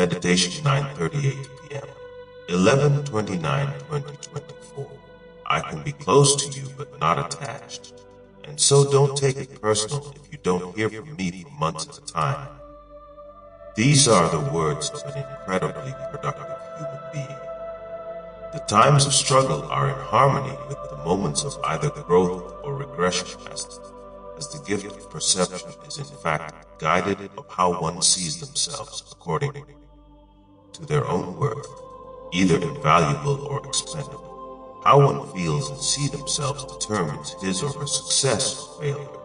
Meditation 9:38 p.m. 11/29/2024. I can be close to you but not attached. And so don't take it personal if you don't hear from me for months at a time. These are the words of an incredibly productive human being. The times of struggle are in harmony with the moments of either growth or regression, as the gift of perception is in fact guided of how one sees themselves according to their own worth, either invaluable or expendable. How one feels and sees themselves determines his or her success or failure.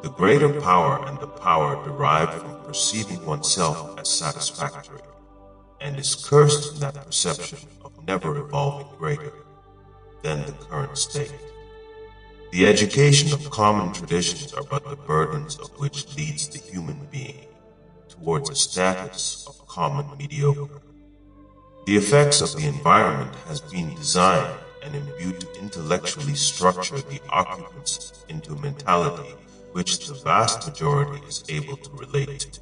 The greater power and the power derived from perceiving oneself as satisfactory, and is cursed in that perception of never evolving greater than the current state. The education of common traditions are but the burdens of which leads the human being towards a status of common mediocre. The effects of the environment has been designed and imbued to intellectually structure the occupants into a mentality which the vast majority is able to relate to.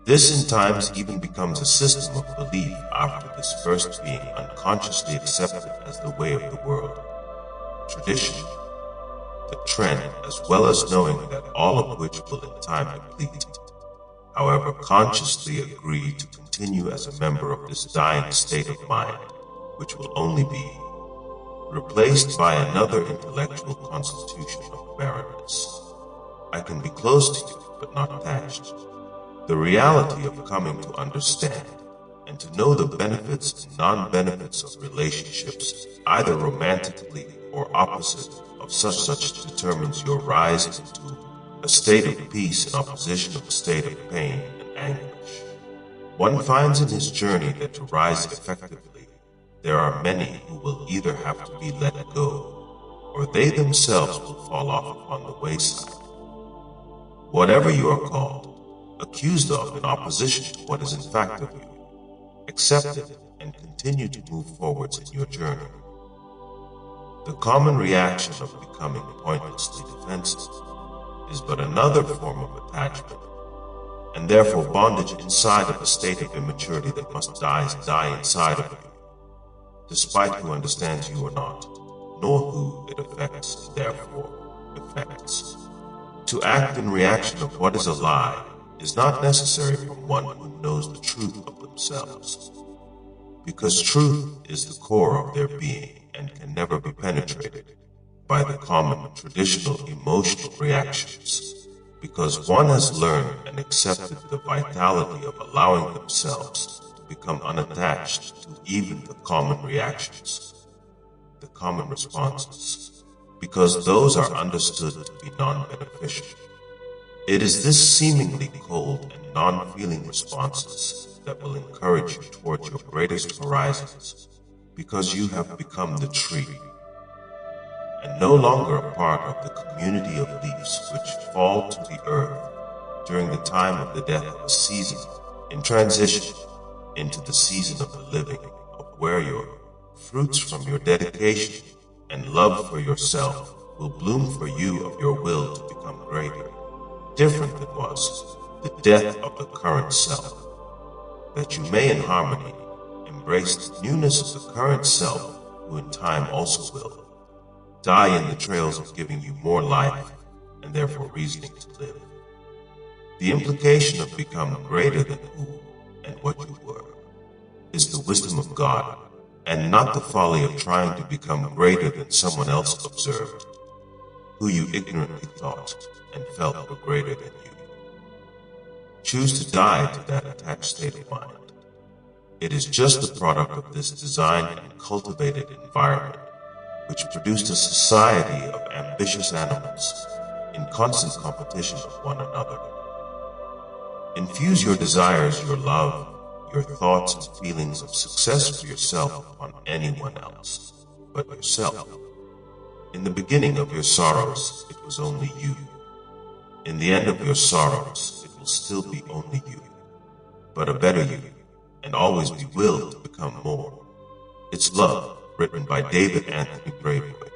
This in times even becomes a system of belief after this first being unconsciously accepted as the way of the world. Tradition, the trend, as well as knowing that all of which will in time deplete. However, consciously agree to continue as a member of this dying state of mind, which will only be replaced by another intellectual constitution of barrenness. I can be close to you, but not attached. The reality of coming to understand and to know the benefits and non-benefits of relationships, either romantically or opposite of such determines your rise into a state of peace in opposition of a state of pain and anguish. One finds in his journey that to rise effectively, there are many who will either have to be let go, or they themselves will fall off upon the wayside. Whatever you are called, accused of in opposition to what is in fact of you, accept it and continue to move forwards in your journey. The common reaction of becoming pointlessly defensive is but another form of attachment, and therefore bondage inside of a state of immaturity that must die inside of you, despite who understands you or not, nor who it affects, and therefore affects. To act in reaction of what is a lie is not necessary from one who knows the truth of themselves, because truth is the core of their being and can never be penetrated by the common traditional emotional reactions, because one has learned and accepted the vitality of allowing themselves to become unattached to even the common reactions, the common responses, because those are understood to be non-beneficial. It is this seemingly cold and non-feeling responses that will encourage you towards your greatest horizons, because you have become the tree, and no longer a part of the community of leaves which fall to the earth during the time of the death of a season, in transition into the season of the living, of where your fruits from your dedication and love for yourself will bloom for you of your will to become greater, different than was the death of the current self, that you may in harmony embrace the newness of the current self, who in time also will die in the trails of giving you more life and therefore reasoning to live. The implication of becoming greater than who and what you were is the wisdom of God, and not the folly of trying to become greater than someone else observed, who you ignorantly thought and felt were greater than you. Choose to die to that attached state of mind. It is just the product of this designed and cultivated environment which produced a society of ambitious animals in constant competition with one another. Infuse your desires, your love, your thoughts and feelings of success for yourself upon anyone else but yourself. In the beginning of your sorrows, it was only you. In the end of your sorrows, it will still be only you, but a better you, and always be willed to become more. It's Love, written by David Anthony Braithwaite.